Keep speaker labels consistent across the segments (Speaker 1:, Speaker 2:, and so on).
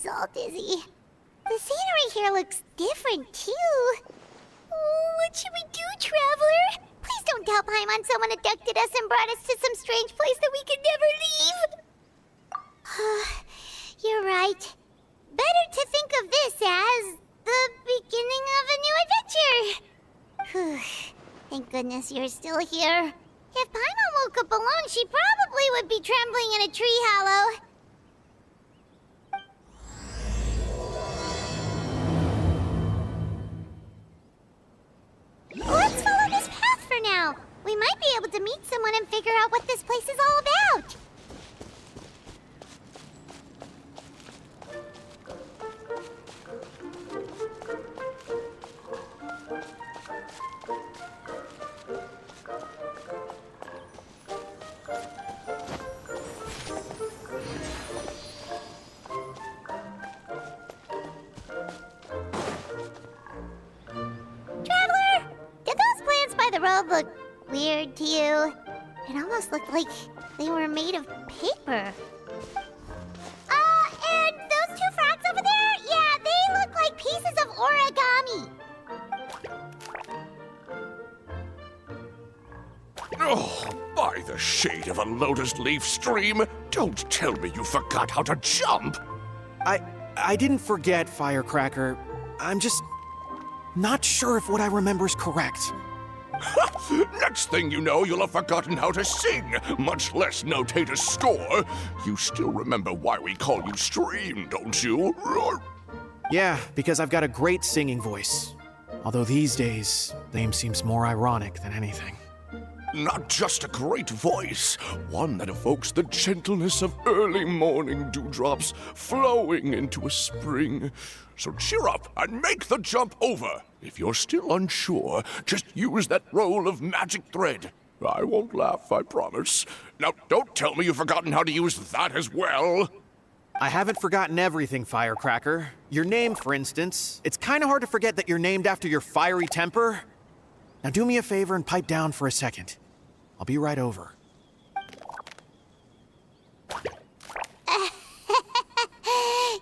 Speaker 1: body's all dizzy. The scenery here looks different, too. Oh, what should we do, Traveler? Please don't tell Paimon someone abducted us and brought us to some strange place that we could never leave. You're right. Better to think of this as the beginning of a new adventure. Thank goodness you're still here. If Paimon woke up alone, she probably would be trembling in a tree hollow. Let's follow this path for now. We might be able to meet someone and figure out what this place is all about. The road looked weird to you. It almost looked like they were made of paper. And those two frogs over there? Yeah, they look like pieces of origami.
Speaker 2: Oh, by the shade of a lotus leaf stream, don't tell me you forgot how to jump.
Speaker 3: I didn't forget, Firecracker. I'm just not sure if what I remember is correct.
Speaker 2: Next thing you know, you'll have forgotten how to sing, much less notate a score. You still remember why we call you Stream, don't you?
Speaker 3: Yeah, because I've got a great singing voice. Although these days, name seems more ironic than anything.
Speaker 2: Not just a great voice, one that evokes the gentleness of early morning dewdrops flowing into a spring. So cheer up and make the jump over. If you're still unsure, just use that roll of magic thread. I won't laugh, I promise. Now, don't tell me you've forgotten how to use that as well.
Speaker 3: I haven't forgotten everything, Firecracker. Your name, for instance. It's kind of hard to forget that you're named after your fiery temper. Now do me a favor and pipe down for a second. I'll be right over.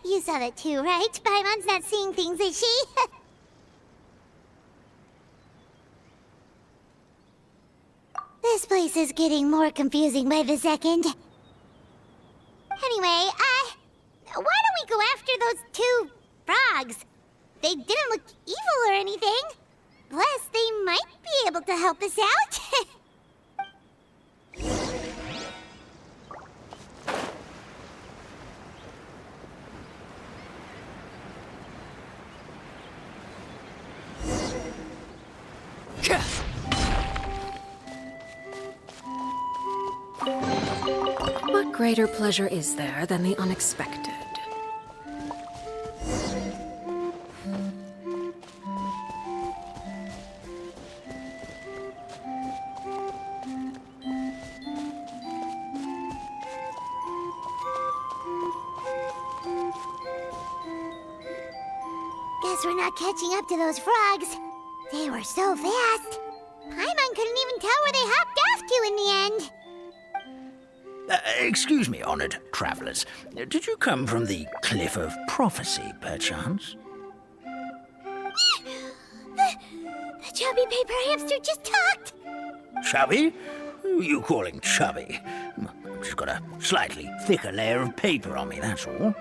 Speaker 1: You saw that too, right? Paimon's not seeing things, is she? This place is getting more confusing by the second. Anyway, why don't we go after those two frogs? They didn't look evil or anything. Plus, they might be able to help us out.
Speaker 4: What greater pleasure is there than the unexpected?
Speaker 1: Guess we're not catching up to those frogs. They were so fast. Paimon couldn't even tell where they hopped off to in the end.
Speaker 5: Excuse me, honored travelers. Did you come from the Cliff of Prophecy, perchance?
Speaker 1: The chubby paper hamster just talked.
Speaker 5: Chubby? Who are you calling chubby? I've just got a slightly thicker layer of paper on me, that's all.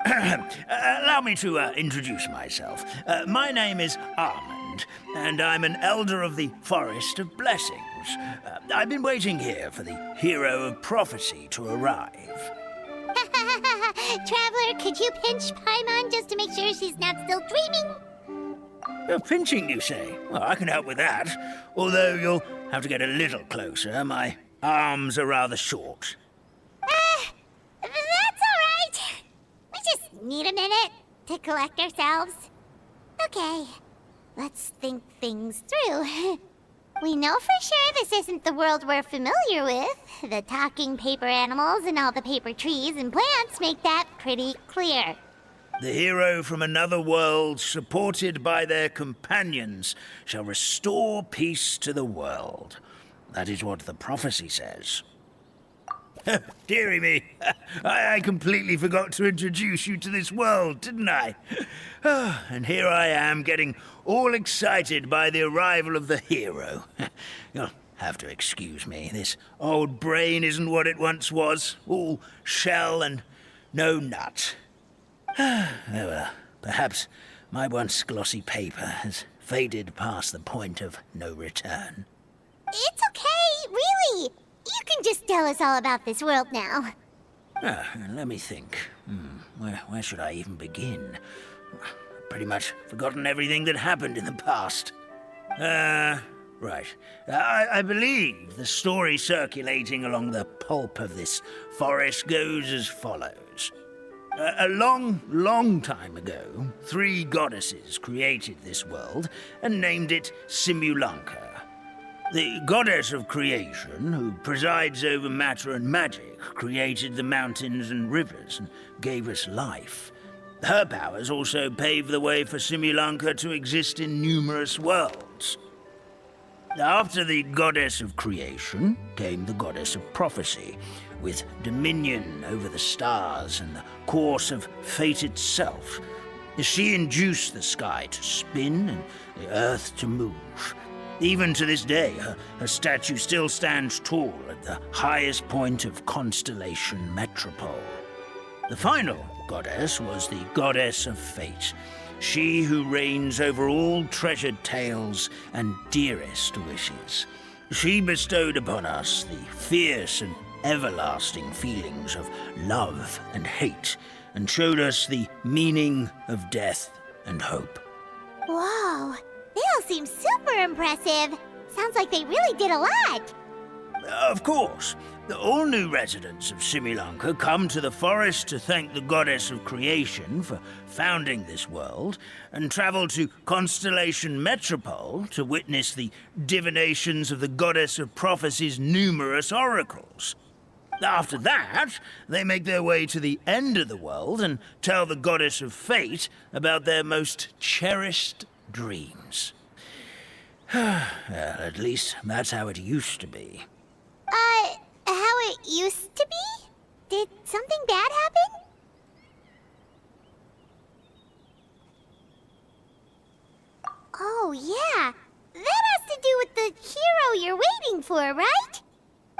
Speaker 5: Allow me to introduce myself. My name is Armand, and I'm an elder of the Forest of Blessings. I've been waiting here for the hero of prophecy to arrive.
Speaker 1: Traveler, could you pinch Paimon just to make sure she's not still dreaming?
Speaker 5: Pinching, you say? Well, I can help with that. Although you'll have to get a little closer. My arms are rather short.
Speaker 1: That's all right. We just need a minute to collect ourselves. Okay, let's think things through. We know for sure this isn't the world we're familiar with. The talking paper animals and all the paper trees and plants make that pretty clear.
Speaker 5: The hero from another world, supported by their companions, shall restore peace to the world. That is what the prophecy says. Dearie me, I completely forgot to introduce you to this world, didn't I? And here I am, getting all excited by the arrival of the hero. You'll have to excuse me. This old brain isn't what it once was. All shell and no nut. Oh well, perhaps my once glossy paper has faded past the point of no return.
Speaker 1: It's okay, really. You can just tell us all about this world now.
Speaker 5: Let me think. Where should I even begin? Pretty much forgotten everything that happened in the past. Right. I believe the story circulating along the pulp of this forest goes as follows. A long time ago, 3 goddesses created this world and named it Simulanka. The goddess of creation, who presides over matter and magic, created the mountains and rivers and gave us life. Her powers also paved the way for Simulanka to exist in numerous worlds. After the goddess of creation came the goddess of prophecy, with dominion over the stars and the course of fate itself. She induced the sky to spin and the earth to move. Even to this day, her statue still stands tall at the highest point of constellation Metropole. The final goddess was the goddess of fate, she who reigns over all treasured tales and dearest wishes. She bestowed upon us the fierce and everlasting feelings of love and hate, and showed us the meaning of death and hope.
Speaker 1: Whoa, they all seem super impressive. Sounds like they really did a lot.
Speaker 5: Of course, all new residents of Simulanka come to the forest to thank the goddess of creation for founding this world, and travel to Constellation Metropole to witness the divinations of the goddess of prophecy's numerous oracles. After that, they make their way to the end of the world and tell the goddess of fate about their most cherished dreams. Well, at least that's how it used to be.
Speaker 1: How it used to be? Did something bad happen? Oh, yeah. That has to do with the hero you're waiting for, right?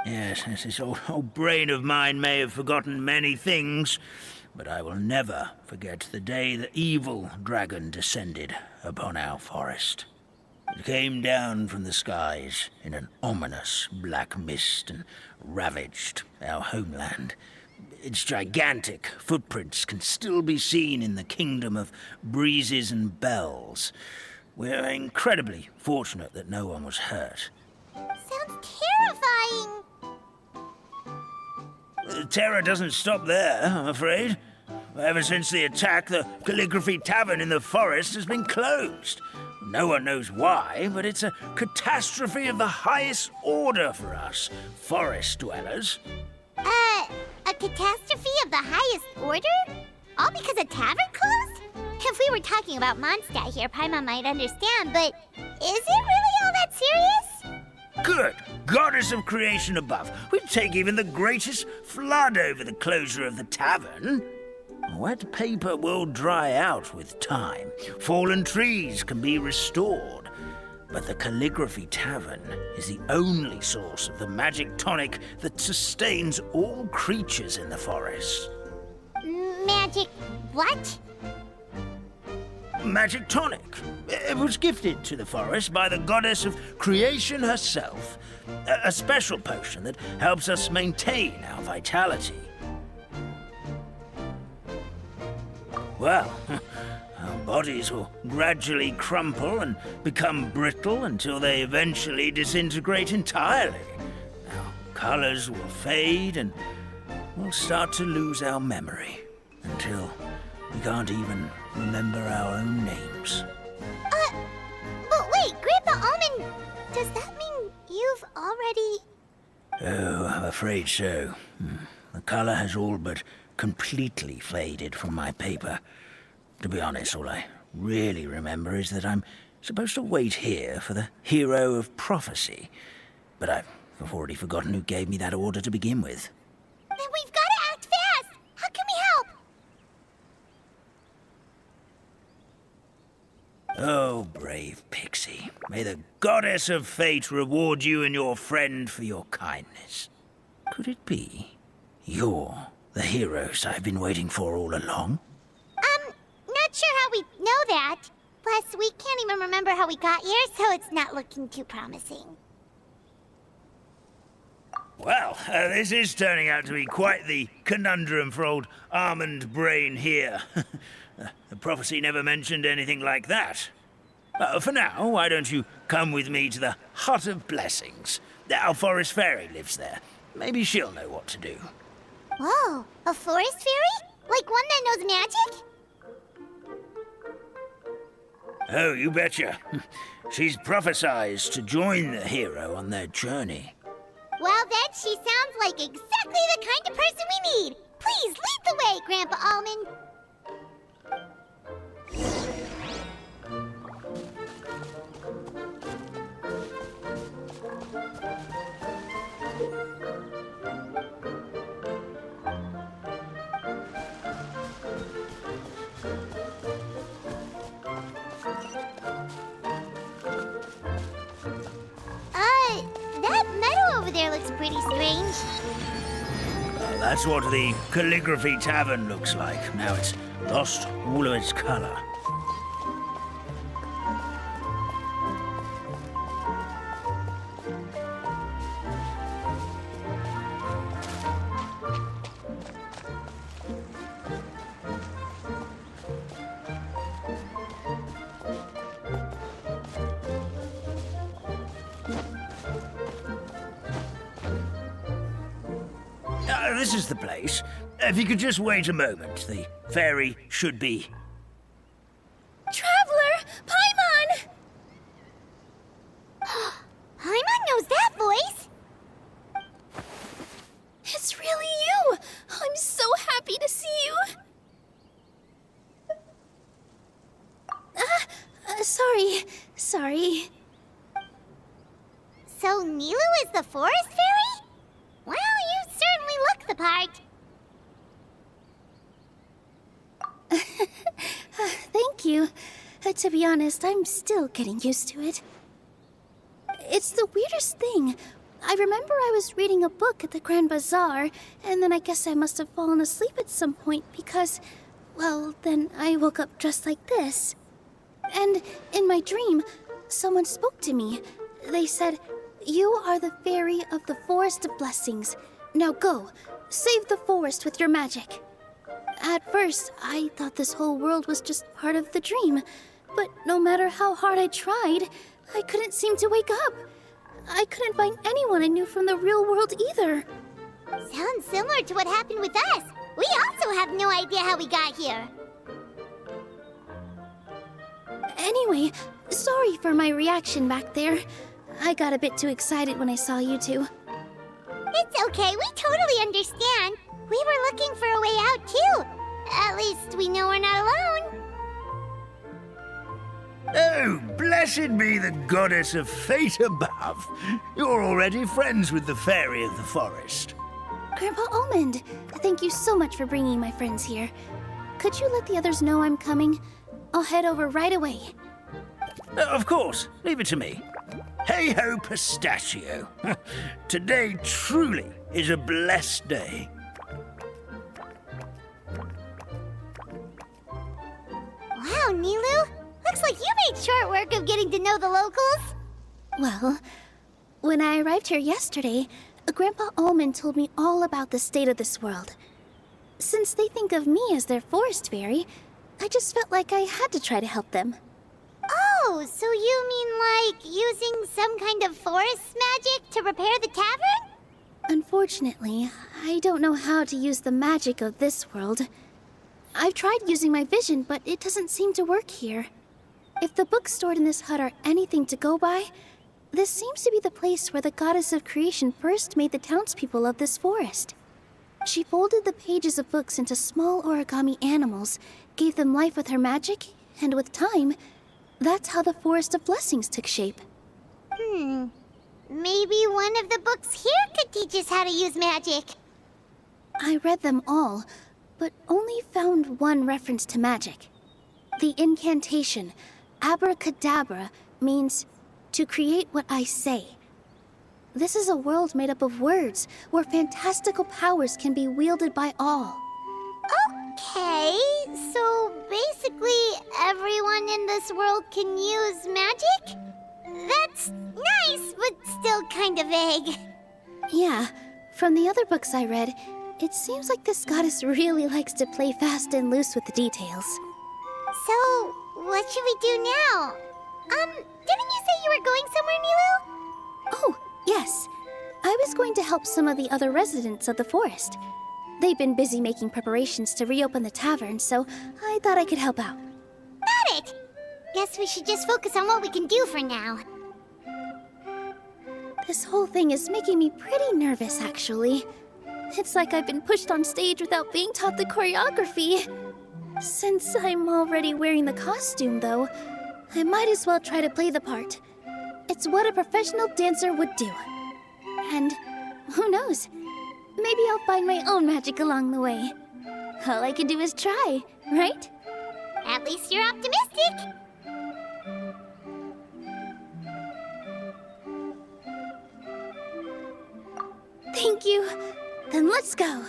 Speaker 5: Yes, this old brain of mine may have forgotten many things, but I will never forget the day the evil dragon descended upon our forest. It came down from the skies in an ominous black mist and ravaged our homeland. Its gigantic footprints can still be seen in the kingdom of breezes and bells. We're incredibly fortunate that no one was hurt.
Speaker 1: Sounds terrifying.
Speaker 5: The terror doesn't stop there, I'm afraid. Ever since the attack, the Calligraphy Tavern in the forest has been closed. No one knows why, but it's a catastrophe of the highest order for us, forest dwellers.
Speaker 1: A catastrophe of the highest order? All because a tavern closed? If we were talking about Mondstadt here, Paimon might understand, but is it really all that serious?
Speaker 5: Good goddess of creation above. We'd take even the greatest flood over the closure of the tavern. Wet paper will dry out with time. Fallen trees can be restored. But the Calligraphy Tavern is the only source of the magic tonic that sustains all creatures in the forest.
Speaker 1: Magic what?
Speaker 5: Magic tonic. It was gifted to the forest by the goddess of creation herself. A special potion that helps us maintain our vitality. Well, our bodies will gradually crumple and become brittle until they eventually disintegrate entirely. Our colors will fade and we'll start to lose our memory until we can't even remember our own names.
Speaker 1: But wait, Grandpa Almond, does that mean you've already...
Speaker 5: Oh, I'm afraid so. The color has all but completely faded from my paper. To be honest, all I really remember is that I'm supposed to wait here for the hero of prophecy. But I've already forgotten who gave me that order to begin with. Oh, brave Pixie. May the goddess of fate reward you and your friend for your kindness. Could it be you're the heroes I've been waiting for all along?
Speaker 1: Not sure how we know that. Plus, we can't even remember how we got here, so it's not looking too promising.
Speaker 5: Well, this is turning out to be quite the conundrum for old Almond Brain here. The prophecy never mentioned anything like that. For now, why don't you come with me to the Hut of Blessings? Our forest fairy lives there. Maybe she'll know what to do.
Speaker 1: Whoa, a forest fairy? Like one that knows magic?
Speaker 5: Oh, you betcha. She's prophesized to join the hero on their journey.
Speaker 1: Well, then she sounds like exactly the kind of person we need. Please lead the way, Grandpa Almond. That meadow over there looks pretty strange.
Speaker 5: That's what the Calligraphy Tavern looks like. Now it's lost all of its color. This is the place. If you could just wait a moment, the fairy should be...
Speaker 1: Traveler! Paimon! Paimon knows that voice!
Speaker 6: It's really you! I'm so happy to see you! Sorry.
Speaker 1: So Nilu is the forest fairy? Well, you certainly look the part.
Speaker 6: Thank you. To be honest, I'm still getting used to it. It's the weirdest thing. I remember I was reading a book at the Grand Bazaar, and then I guess I must have fallen asleep at some point because, well, then I woke up just like this. And in my dream, someone spoke to me. They said, "You are the fairy of the Forest of Blessings. Now go, save the forest with your magic." At first, I thought this whole world was just part of the dream, but no matter how hard I tried, I couldn't seem to wake up. I couldn't find anyone I knew from the real world either.
Speaker 1: Sounds similar to what happened with us. We also have no idea how we got here.
Speaker 6: Anyway, sorry for my reaction back there. I got a bit too excited when I saw you two.
Speaker 1: It's okay, we totally understand. We were looking for a way out, too. At least we know we're not alone.
Speaker 5: Oh, blessed be the goddess of fate above. You're already friends with the fairy of the forest.
Speaker 6: Grandpa Almond, thank you so much for bringing my friends here. Could you let the others know I'm coming? I'll head over right away.
Speaker 5: Of course, leave it to me. Hey-ho, pistachio. Today truly is a blessed day.
Speaker 1: Wow, Nilu. Looks like you made short work of getting to know the locals.
Speaker 6: Well, when I arrived here yesterday, Grandpa Almond told me all about the state of this world. Since they think of me as their forest fairy, I just felt like I had to try to help them.
Speaker 1: Oh, so you mean like using some kind of forest magic to repair the tavern?
Speaker 6: Unfortunately, I don't know how to use the magic of this world. I've tried using my vision, but it doesn't seem to work here. If the books stored in this hut are anything to go by, this seems to be the place where the goddess of creation first made the townspeople of this forest. She folded the pages of books into small origami animals, gave them life with her magic, and with time, that's how the Forest of Blessings took shape.
Speaker 1: Maybe one of the books here could teach us how to use magic.
Speaker 6: I read them all, but only found one reference to magic. The incantation, abracadabra means to create what I say. This is a world made up of words, where fantastical powers can be wielded by all.
Speaker 1: Okay, so basically everyone in this world can use magic? That's nice, but still kind of vague.
Speaker 6: Yeah, from the other books I read, it seems like this goddess really likes to play fast and loose with the details.
Speaker 1: So, what should we do now? Didn't you say you were going somewhere, Milu?
Speaker 6: Oh, yes. I was going to help some of the other residents of the forest. They've been busy making preparations to reopen the tavern, so I thought I could help out.
Speaker 1: Got it! Guess we should just focus on what we can do for now.
Speaker 6: This whole thing is making me pretty nervous, actually. It's like I've been pushed on stage without being taught the choreography. Since I'm already wearing the costume, though, I might as well try to play the part. It's what a professional dancer would do. And who knows? Maybe I'll find my own magic along the way. All I can do is try, right?
Speaker 1: At least you're optimistic.
Speaker 6: Thank you. Then let's go.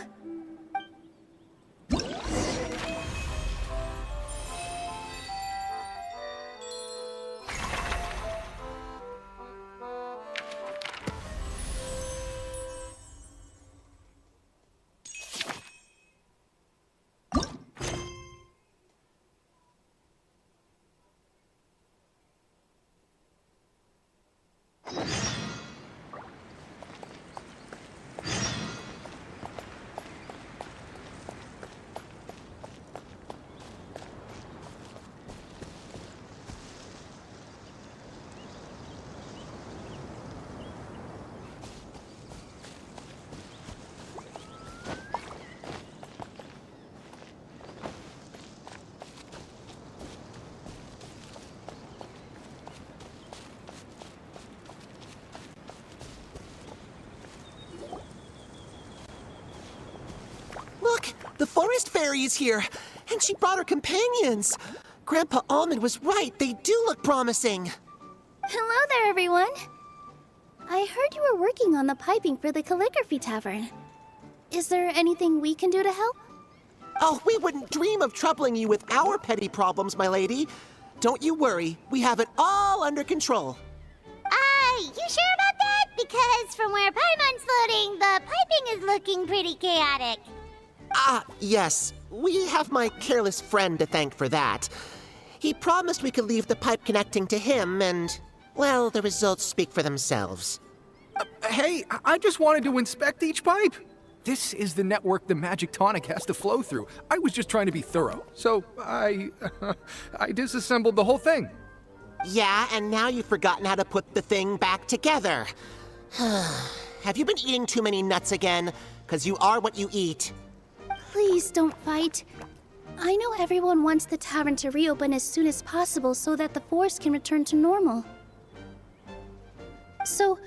Speaker 7: Look, the forest fairy is here, and she brought her companions. Grandpa Almond was right, they do look promising.
Speaker 6: Hello there, everyone. I heard you were working on the piping for the calligraphy tavern. Is there anything we can do to help?
Speaker 7: Oh, we wouldn't dream of troubling you with our petty problems, my lady. Don't you worry, we have it all under control.
Speaker 1: You sure about that? Because from where Paimon's floating, the piping is looking pretty chaotic.
Speaker 7: Yes. We have my careless friend to thank for that. He promised we could leave the pipe connecting to him, and, well, the results speak for themselves.
Speaker 8: Hey, I just wanted to inspect each pipe. This is the network the magic tonic has to flow through. I was just trying to be thorough, so I disassembled the whole thing.
Speaker 7: Yeah, and now you've forgotten how to put the thing back together. Have you been eating too many nuts again? 'Cause you are what you eat.
Speaker 6: Please don't fight. I know everyone wants the tavern to reopen as soon as possible so that the forest can return to normal. So,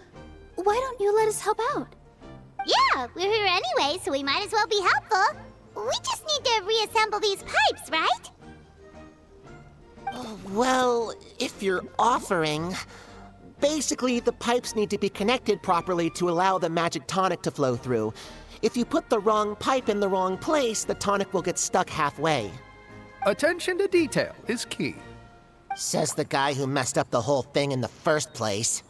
Speaker 6: why don't you let us help out?
Speaker 1: Yeah, we're here anyway, so we might as well be helpful. We just need to reassemble these pipes, right?
Speaker 7: Well, if you're offering... Basically, the pipes need to be connected properly to allow the magic tonic to flow through. If you put the wrong pipe in the wrong place, the tonic will get stuck halfway.
Speaker 8: Attention to detail is key.
Speaker 7: Says the guy who messed up the whole thing in the first place.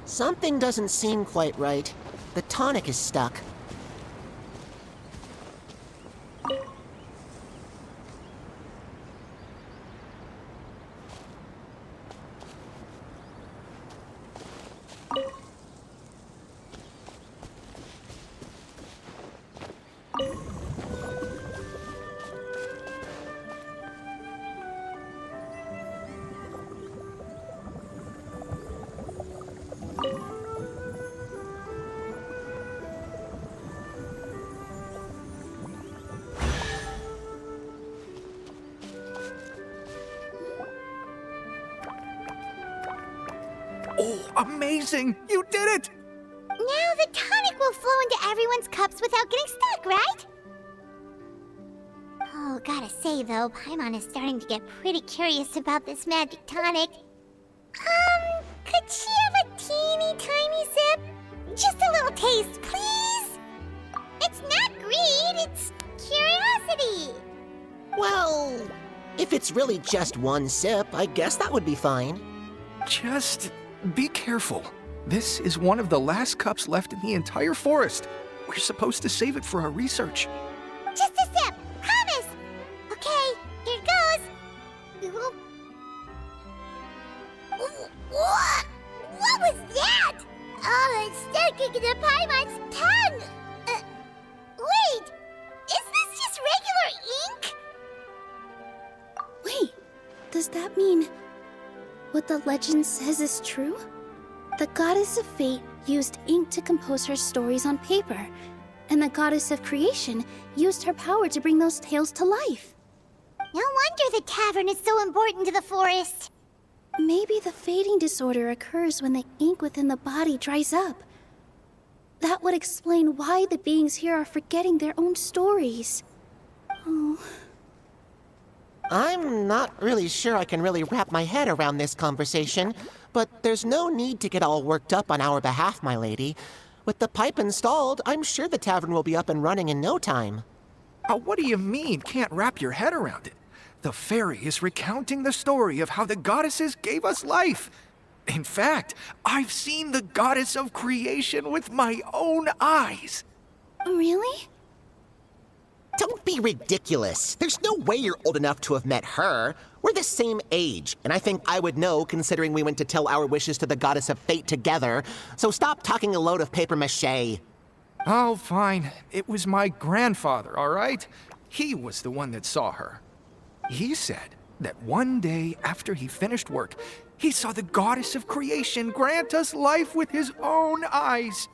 Speaker 7: Something doesn't seem quite right. The tonic is stuck.
Speaker 8: Oh, amazing! You did it!
Speaker 1: Now the tonic will flow into everyone's cups without getting stuck, right? Oh, gotta say though, Paimon is starting to get pretty curious about this magic tonic. Could she have a teeny tiny sip? Just a little taste, please? It's not greed, it's curiosity.
Speaker 7: Well, if it's really just one sip, I guess that would be fine.
Speaker 8: Just be careful. This is one of the last cups left in the entire forest. We're supposed to save it for our research.
Speaker 1: Just a sip, promise. Okay, here goes. What was that? Oh, it's sticking to Paimon's tongue. Wait, is this just regular ink?
Speaker 6: Wait, does that mean what the legend says is true? The goddess of fate used ink to compose her stories on paper, and the goddess of creation used her power to bring those tales to life.
Speaker 1: No wonder the tavern is so important to the forest.
Speaker 6: Maybe the fading disorder occurs when the ink within the body dries up. That would explain why the beings here are forgetting their own stories. Oh.
Speaker 7: I'm not really sure I can really wrap my head around this conversation, but there's no need to get all worked up on our behalf, my lady. With the pipe installed, I'm sure the tavern will be up and running in no time.
Speaker 8: What do you mean, can't wrap your head around it? The fairy is recounting the story of how the goddesses gave us life. In fact, I've seen the goddess of creation with my own eyes.
Speaker 6: Really?
Speaker 7: Don't be ridiculous. There's no way you're old enough to have met her. We're the same age, and I think I would know considering we went to tell our wishes to the goddess of fate together. So stop talking a load of paper mache.
Speaker 8: Oh, fine. It was my grandfather, all right? He was the one that saw her. He said that one day after he finished work, he saw the goddess of creation grant us life with his own eyes.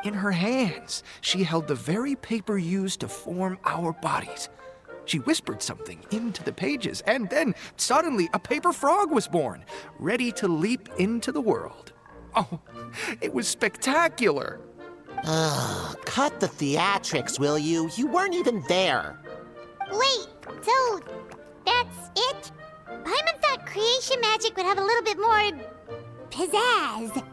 Speaker 8: In her hands, she held the very paper used to form our bodies. She whispered something into the pages, and then suddenly a paper frog was born, ready to leap into the world. Oh, it was spectacular.
Speaker 7: Cut the theatrics, will you? You weren't even there.
Speaker 1: Wait, so that's it? Paimon thought creation magic would have a little bit more pizzazz.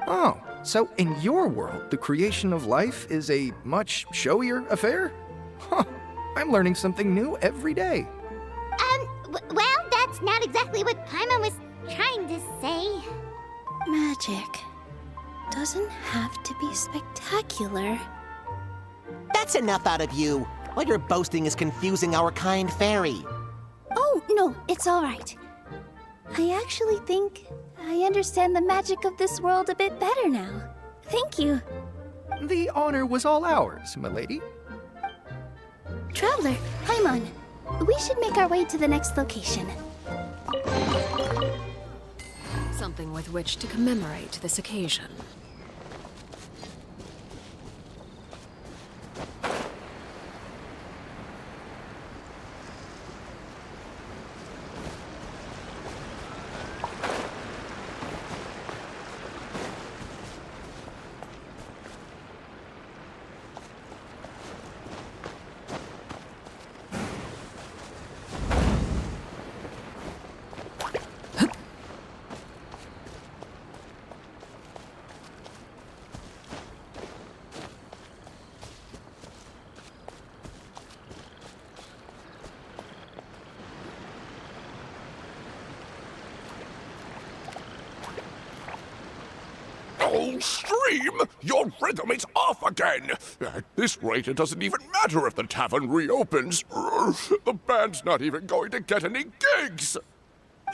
Speaker 8: Oh, so in your world, the creation of life is a much showier affair? Huh, I'm learning something new every day.
Speaker 1: Well, that's not exactly what Paimon was trying to say.
Speaker 6: Magic doesn't have to be spectacular.
Speaker 7: That's enough out of you. All your boasting is confusing our kind fairy.
Speaker 6: Oh, no, it's all right. I actually think I understand the magic of this world a bit better now. Thank you.
Speaker 8: The honor was all ours, milady.
Speaker 6: Traveler, Paimon, we should make our way to the next location.
Speaker 4: Something with which to commemorate this occasion.
Speaker 2: Oh, Stream! Your rhythm is off again! At this rate, it doesn't even matter if the tavern reopens. The band's not even going to get any gigs!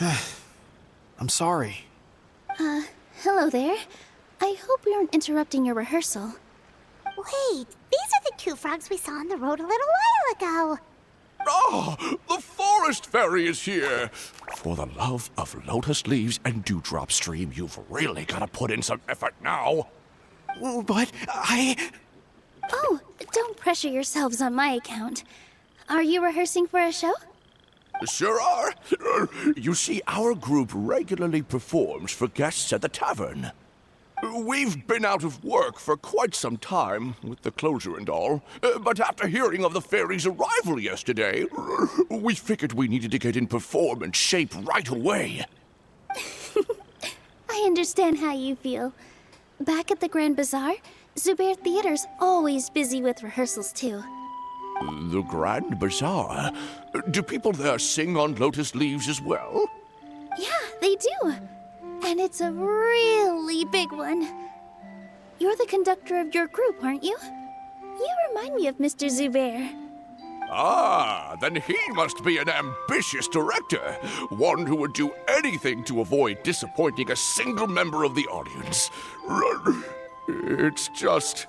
Speaker 3: I'm sorry.
Speaker 6: Hello there. I hope we aren't interrupting your rehearsal.
Speaker 1: Wait, these are the two frogs we saw on the road a little while ago.
Speaker 2: Ah, the forest fairy is here! For the love of lotus leaves and dewdrop, Stream, you've really got to put in some effort now.
Speaker 3: But
Speaker 6: Oh, don't pressure yourselves on my account. Are you rehearsing for a show?
Speaker 2: Sure are. You see, our group regularly performs for guests at the tavern. We've been out of work for quite some time, with the closure and all, but after hearing of the fairy's arrival yesterday, we figured we needed to get in performance shape right away.
Speaker 6: I understand how you feel. Back at the Grand Bazaar, Zubair Theater's always busy with rehearsals too.
Speaker 2: The Grand Bazaar? Do people there sing on lotus leaves as well?
Speaker 6: Yeah, they do. And it's a really big one. You're the conductor of your group, aren't you? You remind me of Mr. Zubair.
Speaker 2: Ah, then he must be an ambitious director. One who would do anything to avoid disappointing a single member of the audience. It's just...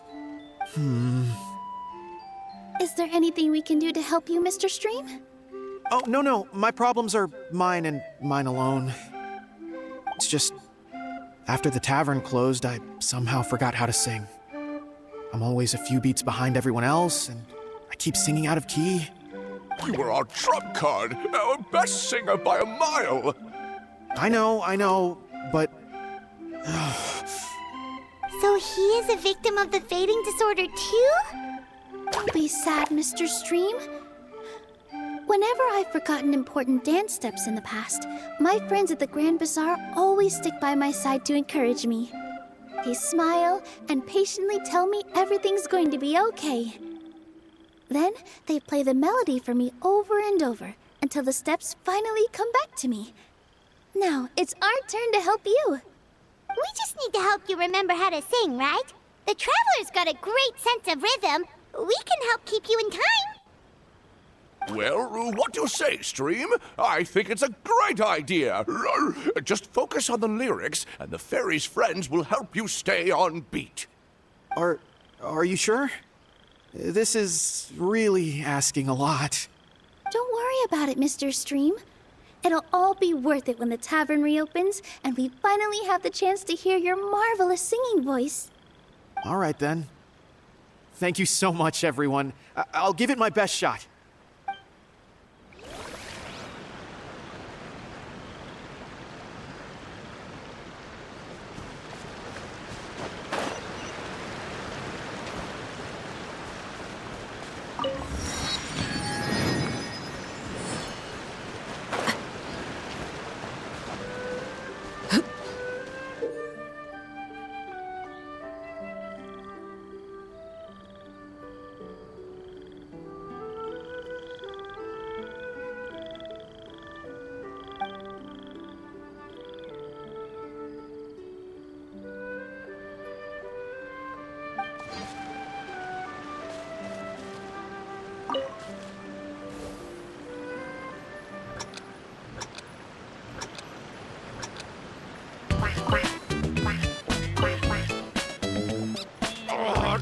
Speaker 6: Is there anything we can do to help you, Mr. Stream?
Speaker 3: Oh, no. My problems are mine and mine alone. It's just, after the tavern closed, I somehow forgot how to sing. I'm always a few beats behind everyone else, and I keep singing out of key.
Speaker 2: You were our trump card, our best singer by a mile.
Speaker 3: I know, but...
Speaker 1: So he is a victim of the fading disorder too?
Speaker 6: Don't be sad, Mr. Stream. Whenever I've forgotten important dance steps in the past, my friends at the Grand Bazaar always stick by my side to encourage me. They smile and patiently tell me everything's going to be okay. Then they play the melody for me over and over until the steps finally come back to me. Now it's our turn to help you.
Speaker 1: We just need to help you remember how to sing, right? The Traveler's got a great sense of rhythm. We can help keep you in time.
Speaker 2: Well, what do you say, Stream? I think it's a great idea. Just focus on the lyrics, and the fairy's friends will help you stay on beat.
Speaker 3: Are you sure? This is really asking a lot.
Speaker 6: Don't worry about it, Mr. Stream. It'll all be worth it when the tavern reopens and we finally have the chance to hear your marvelous singing voice.
Speaker 3: All right, then. Thank you so much, everyone. I'll give it my best shot.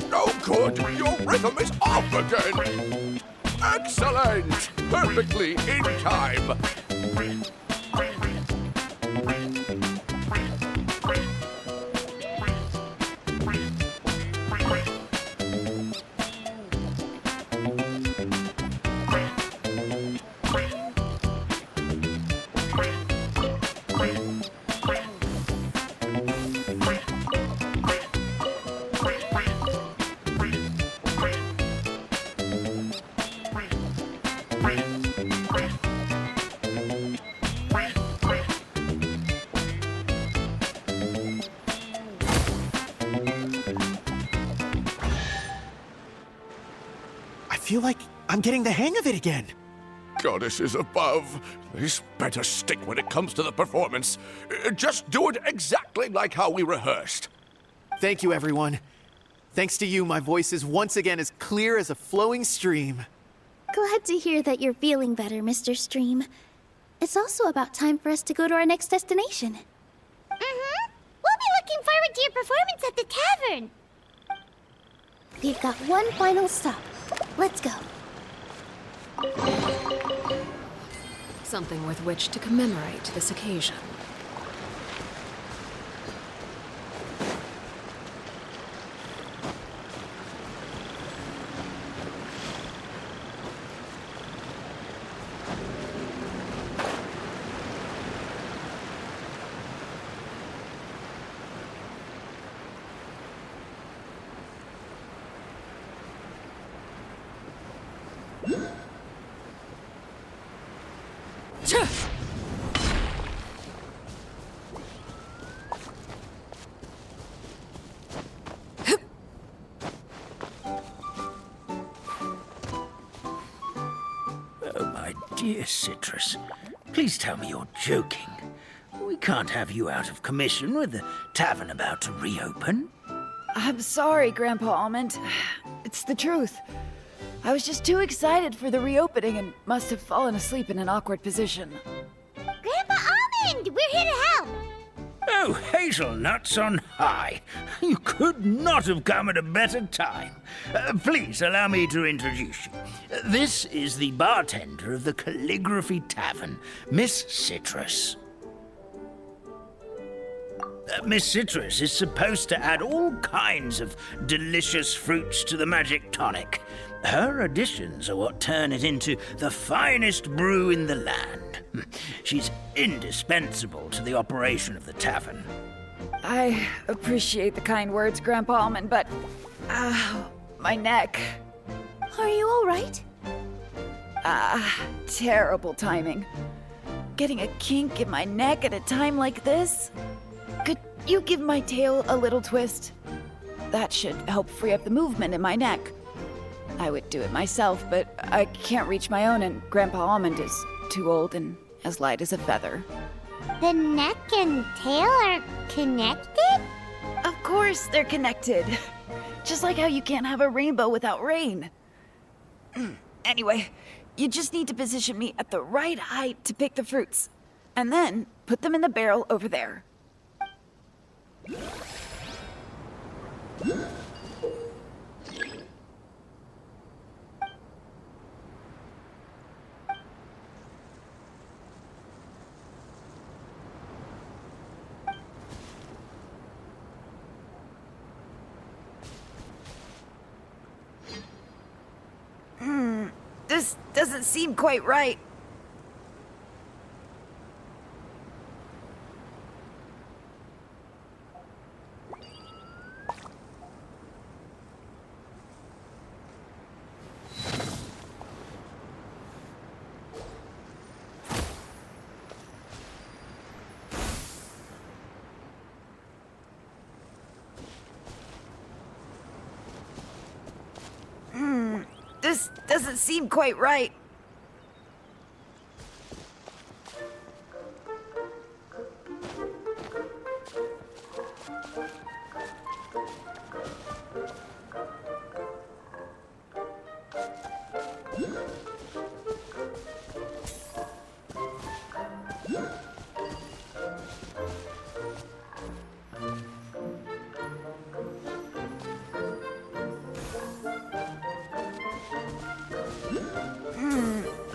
Speaker 2: No good! Your rhythm is off again! Excellent! Perfectly in time!
Speaker 3: I feel like I'm getting the hang of it again.
Speaker 2: Goddesses above, this better stick when it comes to the performance. Just do it exactly like how we rehearsed.
Speaker 3: Thank you, everyone. Thanks to you, my voice is once again as clear as a flowing stream.
Speaker 6: Glad to hear that you're feeling better, Mr. Stream. It's also about time for us to go to our next destination.
Speaker 1: Mm-hmm. We'll be looking forward to your performance at the tavern.
Speaker 6: We've got one final stop. Let's go.
Speaker 4: Something with which to commemorate this occasion.
Speaker 5: Oh, my dear Citrus, please tell me you're joking. We can't have you out of commission with the tavern about to reopen.
Speaker 9: I'm sorry, Grandpa Almond. It's the truth. I was just too excited for the reopening and must have fallen asleep in an awkward position.
Speaker 1: Grandpa Almond, we're here to help.
Speaker 5: Oh, hazelnuts on high. You could not have come at a better time. Please allow me to introduce you. This is the bartender of the Calligraphy Tavern, Miss Citrus. Miss Citrus is supposed to add all kinds of delicious fruits to the magic tonic. Her additions are what turn it into the finest brew in the land. She's indispensable to the operation of the tavern.
Speaker 9: I appreciate the kind words, Grandpa Almond, but... my neck.
Speaker 6: Are you all right?
Speaker 9: Terrible timing. Getting a kink in my neck at a time like this? Could you give my tail a little twist? That should help free up the movement in my neck. I would do it myself, but I can't reach my own, and Grandpa Almond is too old and as light as a feather.
Speaker 1: The neck and tail are connected?
Speaker 9: Of course they're connected. Just like how you can't have a rainbow without rain. Anyway, you just need to position me at the right height to pick the fruits, and then put them in the barrel over there. This doesn't seem quite right. This doesn't seem quite right.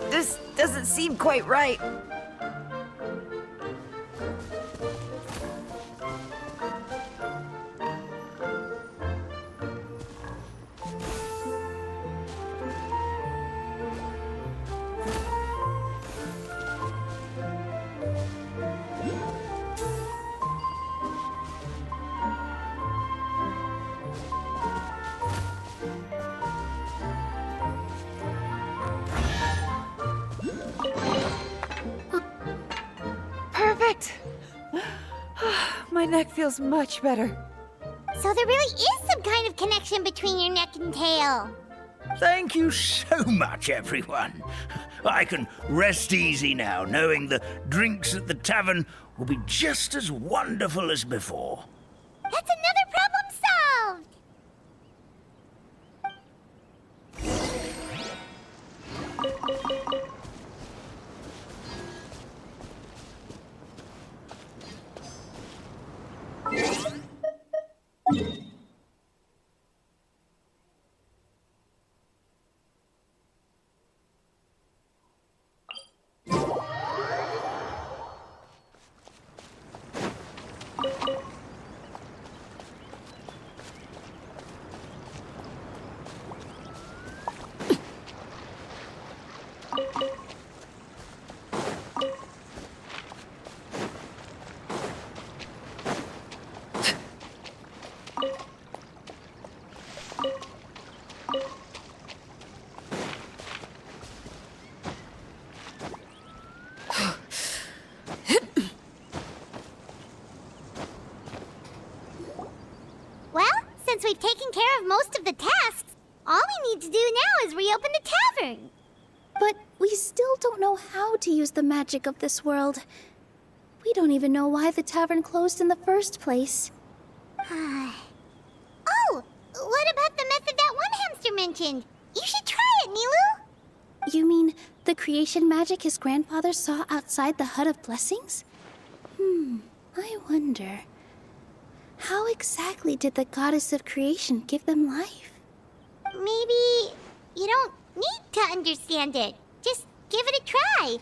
Speaker 9: This doesn't seem quite right. Perfect! My neck feels much better.
Speaker 1: So there really is some kind of connection between your neck and tail.
Speaker 5: Thank you so much, everyone. I can rest easy now, knowing the drinks at the tavern will be just as wonderful as before.
Speaker 1: That's another problem solved! since we've taken care of most of the tasks, all we need to do now is reopen the tavern.
Speaker 6: But we still don't know how to use the magic of this world. We don't even know why the tavern closed in the first place.
Speaker 1: Oh, what about the method that one hamster mentioned? You should try it, Nilu.
Speaker 6: You mean the creation magic his grandfather saw outside the Hut of Blessings? I wonder. How exactly did the goddess of creation give them life?
Speaker 1: Maybe you don't need to understand it. Just give it a try.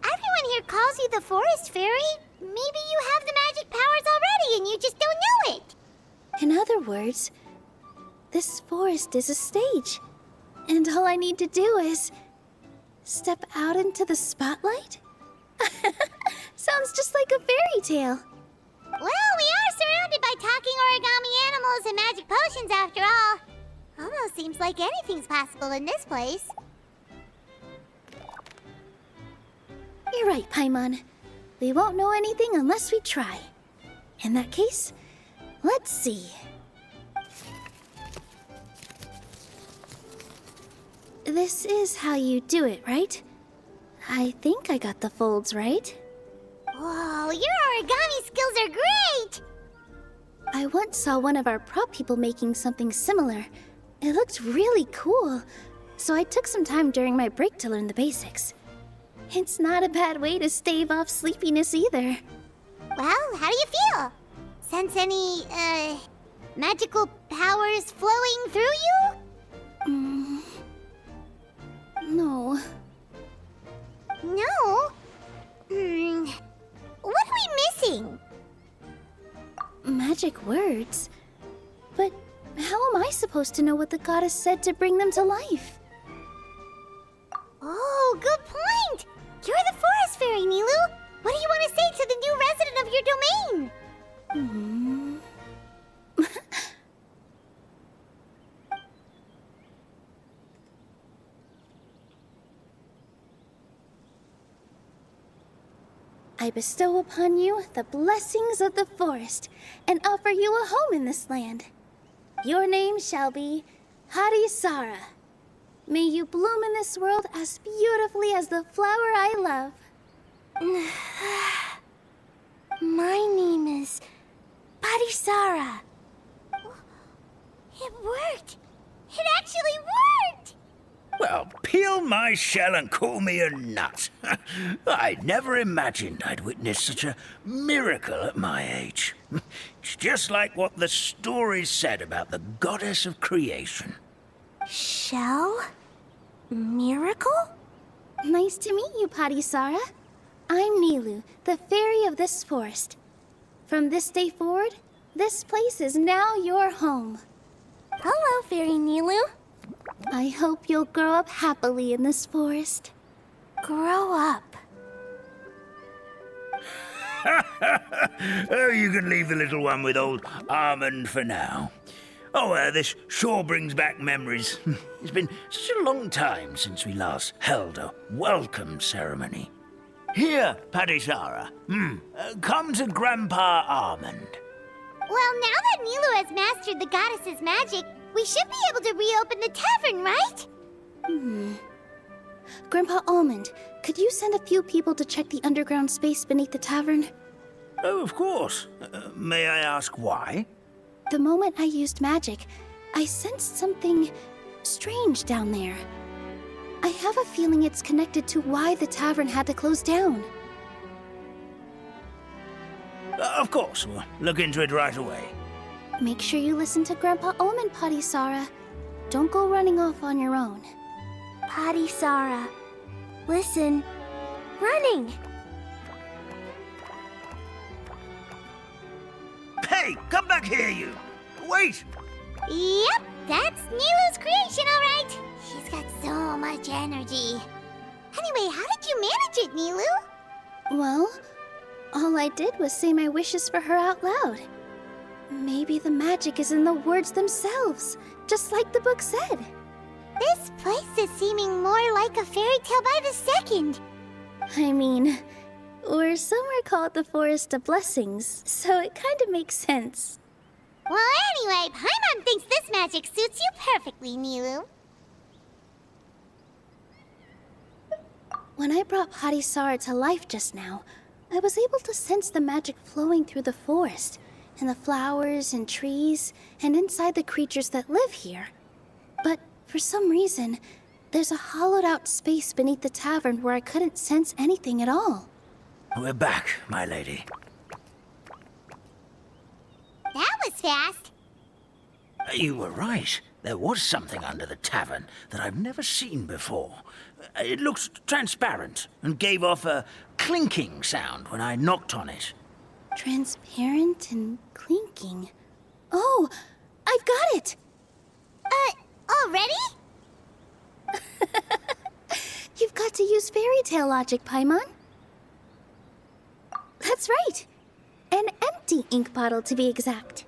Speaker 1: Everyone here calls you the Forest Fairy. Maybe you have the magic powers already and you just don't know it.
Speaker 6: In other words, this forest is a stage. And all I need to do is step out into the spotlight? Sounds just like a fairy tale.
Speaker 1: Well, we are surrounded by talking origami animals and magic potions after all. Almost seems like anything's possible in this place.
Speaker 6: You're right, Paimon. We won't know anything unless we try. In that case, let's see. This is how you do it, right? I think I got the folds right.
Speaker 1: Whoa, your origami skills are great!
Speaker 6: I once saw one of our prop people making something similar. It looked really cool, so I took some time during my break to learn the basics. It's not a bad way to stave off sleepiness either.
Speaker 1: Well, how do you feel? Sense any, magical powers flowing through you?
Speaker 6: No.
Speaker 1: No? What are we missing?
Speaker 6: Magic words? But how am I supposed to know what the goddess said to bring them to life?
Speaker 1: Oh, good point! You're the Forest Fairy, Nilu! What do you want to say to the new resident of your domain?
Speaker 6: I bestow upon you the blessings of the forest and offer you a home in this land. Your name shall be Harisara. May you bloom in this world as beautifully as the flower I love.
Speaker 1: My name is Parisara. It worked! It actually worked!
Speaker 5: Well, peel my shell and call me a nut. I'd never imagined I'd witness such a miracle at my age. It's just like what the stories said about the goddess of creation.
Speaker 1: Shell? Miracle?
Speaker 6: Nice to meet you, Parisara. I'm Nilu, the fairy of this forest. From this day forward, this place is now your home.
Speaker 1: Hello, Fairy Nilu.
Speaker 6: I hope you'll grow up happily in this forest.
Speaker 1: Grow up.
Speaker 5: Oh, you can leave the little one with old Armand for now. Oh, this sure brings back memories. It's been such a long time since we last held a welcome ceremony. Here, Parisara. Come to Grandpa Armand.
Speaker 1: Well, now that Nilu has mastered the goddess's magic, we should be able to reopen the tavern, right?
Speaker 6: Grandpa Almond, could you send a few people to check the underground space beneath the tavern?
Speaker 5: Oh, of course. May I ask why?
Speaker 6: The moment I used magic, I sensed something strange down there. I have a feeling it's connected to why the tavern had to close down.
Speaker 5: Of course, we'll look into it right away.
Speaker 6: Make sure you listen to Grandpa Almond, Parisara. Don't go running off on your own.
Speaker 1: Parisara. Listen. Running.
Speaker 5: Hey, come back here, you! Wait!
Speaker 1: Yep, that's Nilu's creation, all right. She's got so much energy. Anyway, how did you manage it, Nilu?
Speaker 6: Well, all I did was say my wishes for her out loud. Maybe the magic is in the words themselves, just like the book said.
Speaker 1: This place is seeming more like a fairy tale by the second.
Speaker 6: I mean, we're somewhere called the Forest of Blessings, so it kind of makes sense.
Speaker 1: Well, anyway, Paimon thinks this magic suits you perfectly, Milu.
Speaker 6: When I brought Hadisar to life just now, I was able to sense the magic flowing through the forest, and the flowers and trees, and inside the creatures that live here. But for some reason, there's a hollowed out space beneath the tavern where I couldn't sense anything at all.
Speaker 5: We're back, my lady.
Speaker 1: That was fast.
Speaker 5: You were right. There was something under the tavern that I've never seen before. It looked transparent and gave off a clinking sound when I knocked on it.
Speaker 6: Transparent and clinking. Oh, I've got it!
Speaker 1: Already?
Speaker 6: You've got to use fairy tale logic, Paimon. That's right. An empty ink bottle, to be exact.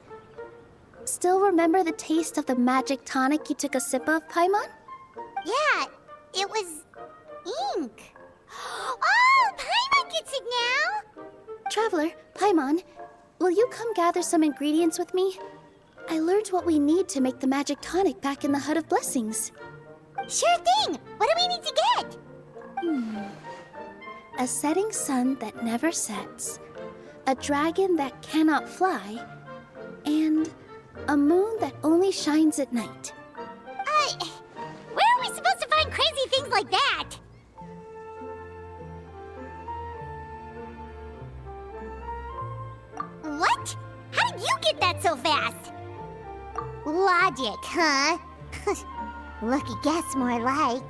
Speaker 6: Still remember the taste of the magic tonic you took a sip of, Paimon?
Speaker 1: Yeah, it was ink. Oh, Paimon gets it now!
Speaker 6: Traveler, Paimon, will you come gather some ingredients with me? I learned what we need to make the magic tonic back in the Hut of Blessings.
Speaker 1: Sure thing! What do we need to get?
Speaker 6: A setting sun that never sets, a dragon that cannot fly, and a moon that only shines at night.
Speaker 1: Where are we supposed to find crazy things like that? What? How did you get that so fast? Logic, huh? Lucky guess, more like.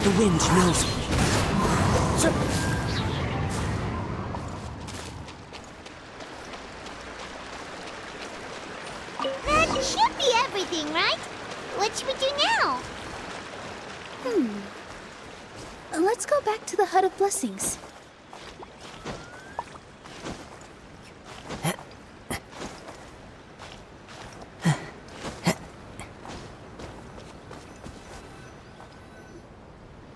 Speaker 7: The wind knows me.
Speaker 1: That should be everything, right? What should we do now?
Speaker 6: Let's go back to the Hut of Blessings.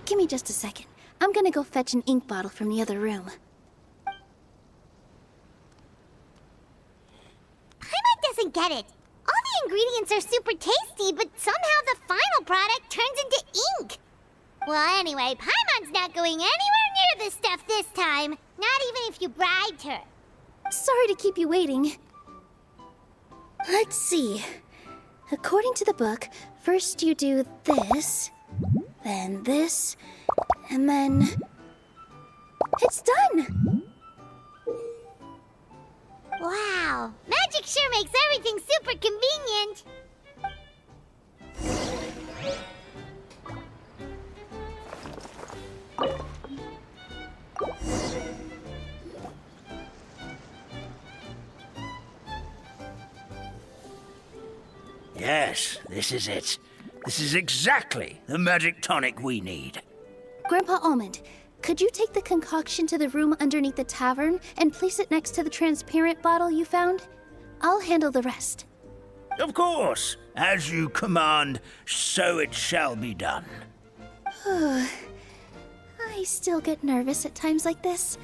Speaker 6: Give me just a second. I'm gonna go fetch an ink bottle from the other room.
Speaker 1: Paimon doesn't get it. All the ingredients are super tasty, but somehow the final product turns into ink. Well, anyway, Paimon's not going anywhere near this stuff this time. Not even if you bribed her.
Speaker 6: Sorry to keep you waiting. Let's see. According to the book, first you do this, then this, and then... It's done!
Speaker 1: Wow, magic Magic sure makes everything super convenient.
Speaker 5: Yes, this is it. This is exactly the magic tonic we need.
Speaker 6: Grandpa Almond, could you take the concoction to the room underneath the tavern and place it next to the transparent bottle you found? I'll handle the rest.
Speaker 5: Of course. As you command, so it shall be done.
Speaker 6: I still get nervous at times like this.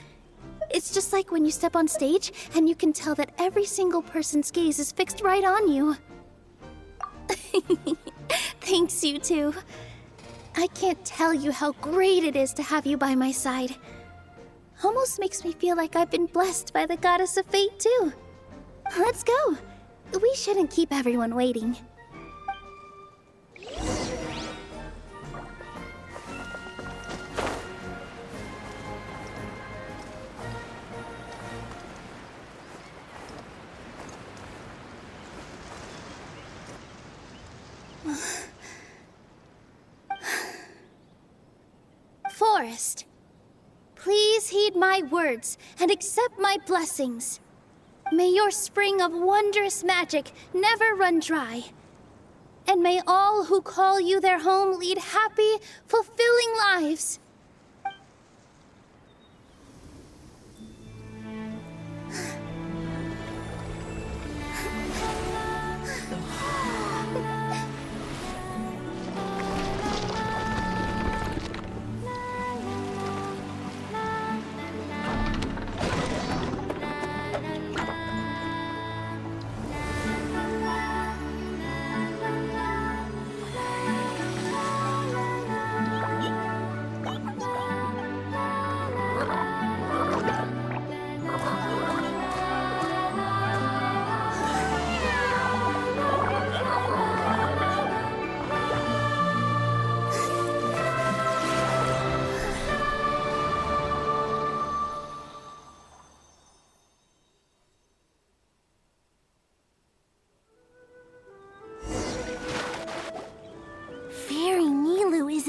Speaker 6: It's just like when you step on stage and you can tell that every single person's gaze is fixed right on you. Thanks, you two. I can't tell you how great it is to have you by my side. Almost makes me feel like I've been blessed by the goddess of fate, too. Let's go. We shouldn't keep everyone waiting. Forest, please heed my words and accept my blessings. May your spring of wondrous magic never run dry. And may all who call you their home lead happy, fulfilling lives.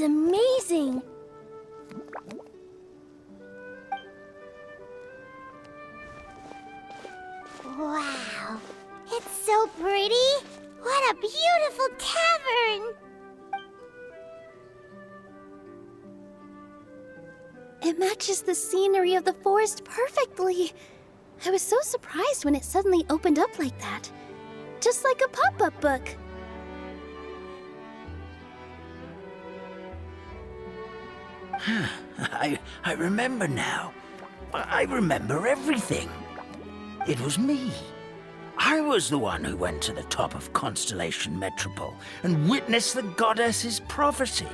Speaker 6: Amazing!
Speaker 1: Wow, it's so pretty! What a beautiful tavern!
Speaker 6: It matches the scenery of the forest perfectly. I was so surprised when it suddenly opened up like that. Just like a pop-up book.
Speaker 5: I remember now. I remember everything. It was me. I was the one who went to the top of Constellation Metropole and witnessed the goddess's prophecy.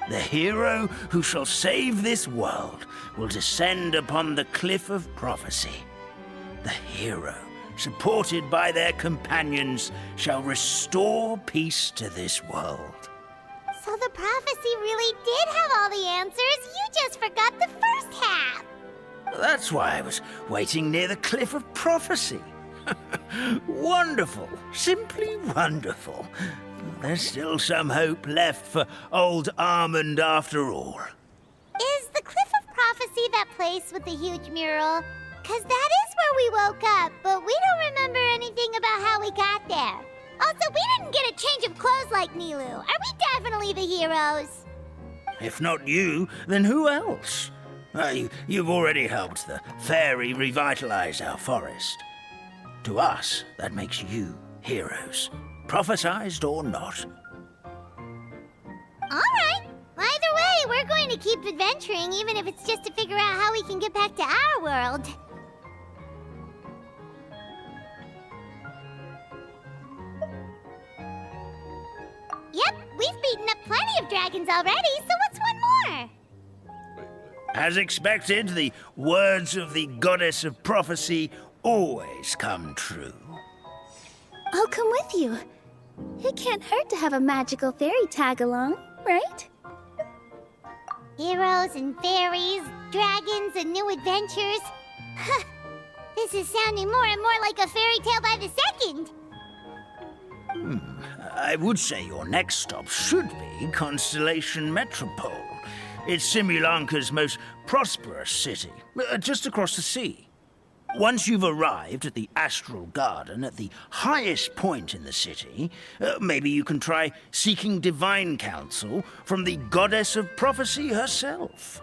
Speaker 5: The hero who shall save this world will descend upon the cliff of prophecy. The hero, supported by their companions, shall restore peace to this world.
Speaker 1: So the prophecy really did have all the answers. You just forgot the first half.
Speaker 5: That's why I was waiting near the cliff of prophecy. Wonderful. Simply wonderful. There's still some hope left for old Armand after all.
Speaker 1: Is the cliff of prophecy that place with the huge mural? 'Cause that is where we woke up, but we don't remember anything about how we got there. Also, we didn't get a change of clothes like Nilu. Are we definitely the heroes?
Speaker 5: If not you, then who else? You've already helped the fairy revitalize our forest. To us, that makes you heroes, prophesized or not.
Speaker 1: All right. Either way, we're going to keep adventuring, even if it's just to figure out how we can get back to our world. Yep, we've beaten up plenty of dragons already, so what's one more?
Speaker 5: As expected, the words of the goddess of prophecy always come true.
Speaker 6: I'll come with you. It can't hurt to have a magical fairy tag along, right?
Speaker 1: Heroes and fairies, dragons and new adventures. This is sounding more and more like a fairy tale by the second.
Speaker 5: I would say your next stop should be Constellation Metropole. It's Simulanka's most prosperous city, just across the sea. Once you've arrived at the Astral Garden at the highest point in the city, maybe you can try seeking divine counsel from the Goddess of Prophecy herself.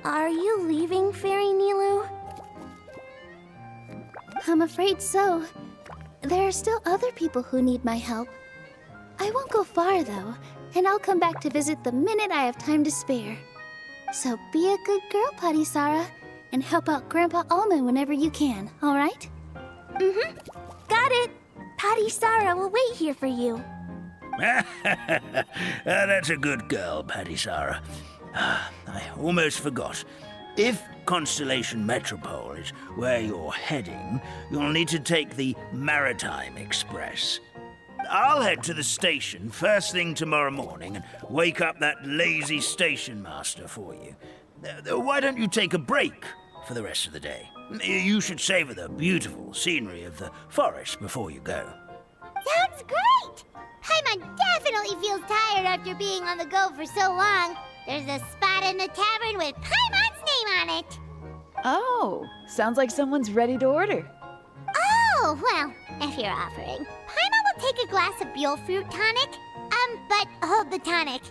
Speaker 6: Are you leaving, Fairy Nilu? I'm afraid so. There are still other people who need my help. I won't go far, though, and I'll come back to visit the minute I have time to spare. So be a good girl, Patisara, and help out Grandpa Alma whenever you can, all right? Mm-hmm. Got it. Patisara will wait here for you.
Speaker 5: That's a good girl, Patisara. I almost forgot. If Constellation Metropole is where you're heading, you'll need to take the Maritime Express. I'll head to the station first thing tomorrow morning and wake up that lazy station master for you. Why don't you take a break for the rest of the day? You should savor the beautiful scenery of the forest before you go.
Speaker 1: Sounds great! Paimon definitely feels tired after being on the go for so long. There's a spot in the tavern with Paimon's name on it.
Speaker 9: Oh, sounds like someone's ready to order.
Speaker 1: Oh, well, if you're offering. Paimon will take a glass of Buell fruit tonic. But hold the tonic.